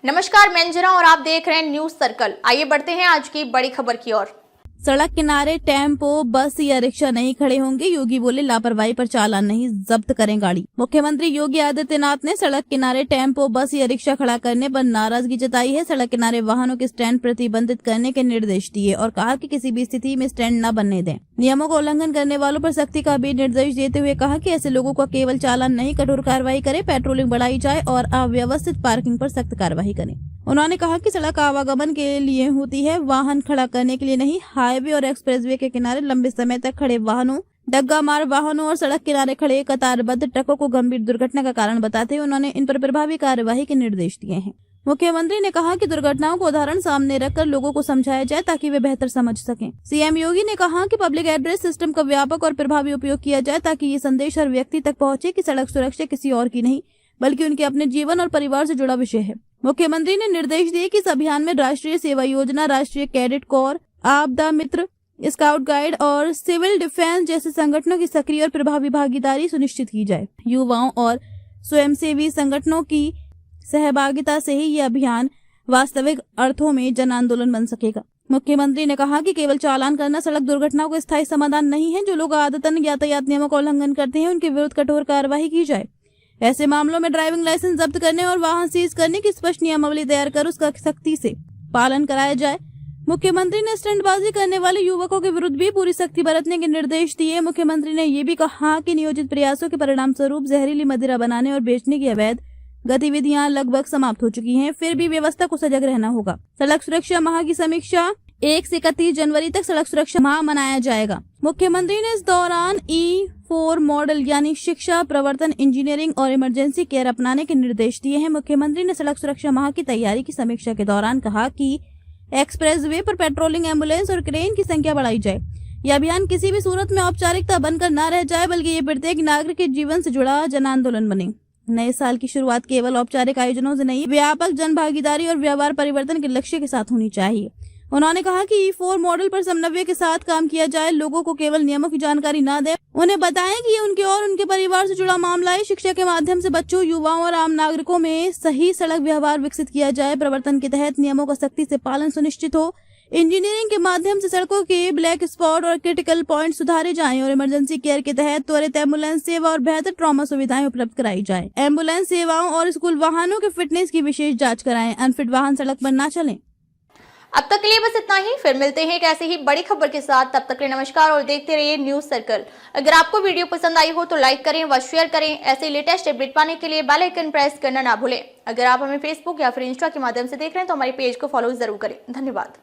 नमस्कार, मैं अंजना और आप देख रहे हैं न्यूज सर्कल। आइए बढ़ते हैं आज की बड़ी खबर की ओर। सड़क किनारे टेम्पो, बस या रिक्शा नहीं खड़े होंगे। योगी बोले लापरवाही पर चालान नहीं, जब्त करें गाड़ी। मुख्यमंत्री योगी आदित्यनाथ ने सड़क किनारे टेम्पो, बस या रिक्शा खड़ा करने पर नाराजगी जताई है। सड़क किनारे वाहनों के स्टैंड प्रतिबंधित करने के निर्देश दिए और कहा कि किसी भी स्थिति में स्टैंड न बनने दें। नियमों का उल्लंघन करने वालों पर सख्ती का भी निर्देश देते हुए कहा कि ऐसे लोगों का केवल चालान नहीं, कठोर कार्रवाई करे, पेट्रोलिंग बढ़ाई जाए और अव्यवस्थित पार्किंग पर सख्त कार्रवाई करें। उन्होंने कहा कि सड़क आवागमन के लिए होती है, वाहन खड़ा करने के लिए नहीं। हाईवे और एक्सप्रेसवे के किनारे लंबे समय तक खड़े वाहनों, डग्गा मार वाहनों और सड़क किनारे खड़े कतारबद्ध ट्रकों को गंभीर दुर्घटना का कारण बताते हुए उन्होंने इन पर प्रभावी कार्यवाही के निर्देश दिए हैं। मुख्यमंत्री ने कहा कि दुर्घटनाओं को उदाहरण सामने रखकर लोगों को समझाया जाए ताकि वे बेहतर समझ सकें। सीएम योगी ने कहा कि पब्लिक एड्रेस सिस्टम का व्यापक और प्रभावी उपयोग किया जाए ताकि ये संदेश हर व्यक्ति तक पहुंचे कि सड़क सुरक्षा किसी और की नहीं बल्कि उनके अपने जीवन और परिवार से जुड़ा विषय है। मुख्यमंत्री ने निर्देश दिए कि इस अभियान में राष्ट्रीय सेवा योजना, राष्ट्रीय कैडेट कोर, आपदा मित्र, स्काउट गाइड और सिविल डिफेंस जैसे संगठनों की सक्रिय और प्रभावी भागीदारी सुनिश्चित की जाए। युवाओं और स्वयंसेवी संगठनों की सहभागिता से ही यह अभियान वास्तविक अर्थों में जन आंदोलन बन सकेगा। मुख्यमंत्री ने कहा कि केवल चालान करना सड़क दुर्घटनाओं का स्थायी समाधान नहीं है। जो लोग आदतन यातायात नियमों का उल्लंघन करते हैं उनके विरुद्ध कठोर कार्रवाई की जाए। ऐसे मामलों में ड्राइविंग लाइसेंस जब्त करने और वाहन सीज करने की स्पष्ट नियमावली तैयार कर उसका सख्ती से पालन कराया जाए। मुख्यमंत्री ने स्टंटबाजी करने वाले युवकों के विरुद्ध भी पूरी सख्ती बरतने के निर्देश दिए। मुख्यमंत्री ने ये भी कहा कि नियोजित प्रयासों के परिणाम स्वरूप जहरीली मदिरा बनाने और बेचने की अवैध गतिविधियां लगभग समाप्त हो चुकी हैं। फिर भी व्यवस्था को सजग रहना होगा। सड़क सुरक्षा माह की समीक्षा 1 से 31 जनवरी तक सड़क सुरक्षा माह मनाया जाएगा। मुख्यमंत्री ने इस दौरान E4 मॉडल यानी शिक्षा, प्रवर्तन, इंजीनियरिंग और इमरजेंसी केयर अपनाने के निर्देश दिए हैं। मुख्यमंत्री ने सड़क सुरक्षा माह की तैयारी की समीक्षा के दौरान कहा कि एक्सप्रेसवे पर पेट्रोलिंग, एम्बुलेंस और क्रेन की संख्या बढ़ाई जाए। यह अभियान किसी भी सूरत में औपचारिकता बनकर न रह जाए बल्कि ये प्रत्येक नागरिक के जीवन से जुड़ा जन आंदोलन बने। नए साल की शुरुआत केवल औपचारिक आयोजनों से नहीं, व्यापक जन भागीदारी और व्यवहार परिवर्तन के लक्ष्य के साथ होनी चाहिए। उन्होंने कहा कि E4 मॉडल पर समन्वय के साथ काम किया जाए। लोगों को केवल नियमों की जानकारी न दें, उन्हें बताएं कि ये उनके और उनके परिवार से जुड़ा मामला है। शिक्षा के माध्यम से बच्चों, युवाओं और आम नागरिकों में सही सड़क व्यवहार विकसित किया जाए। प्रवर्तन के तहत नियमों का सख्ती से पालन सुनिश्चित हो। इंजीनियरिंग के माध्यम से सड़कों के ब्लैक स्पॉट और क्रिटिकल पॉइंट सुधारे जाएं और इमरजेंसी केयर के तहत त्वरित एम्बुलेंस सेवा और बेहतर ट्रॉमा सुविधाएं उपलब्ध कराई जाए। एम्बुलेंस सेवाओं और स्कूल वाहनों के फिटनेस की विशेष जांच कराएं। अनफिट वाहन सड़क पर न चलें। अब तक के लिए बस इतना ही। फिर मिलते हैं एक ऐसे ही बड़ी खबर के साथ। तब तक के लिए नमस्कार और देखते रहिए न्यूज सर्कल। अगर आपको वीडियो पसंद आई हो तो लाइक करें व शेयर करें। ऐसे लेटेस्ट अपडेट पाने के लिए बेल आइकन प्रेस करना ना भूलें। अगर आप हमें फेसबुक या फिर इंस्टा के माध्यम से देख रहे हैं तो हमारे पेज को फॉलो जरूर करें। धन्यवाद।